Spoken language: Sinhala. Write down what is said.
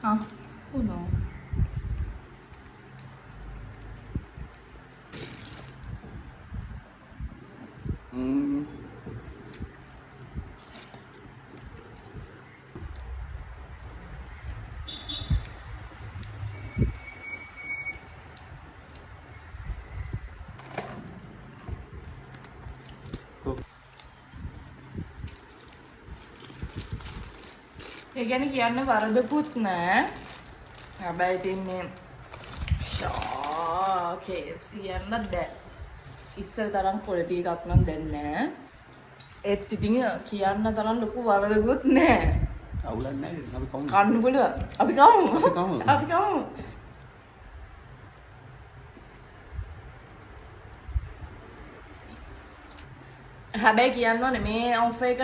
Ah, uno. ඒ ගැන කියන්න වරදකුත් නෑ. හැබැයි ඉතින් මේ KFC යන්නත් බෑ. ඉස්සර තරම් ක්වොලිටි එකක් නම් දැන් නෑ. ඒත් ඉතින් කියන්න තරම් ලොකු වරදකුත් නෑ. අවුලක් නැහැ අපි කවුද? කන්න පුළුවන්. අපි කමු. අපි කමු. අපි කමු. හැබැයි කියන්න ඕනේ මේ ඔෆර් එක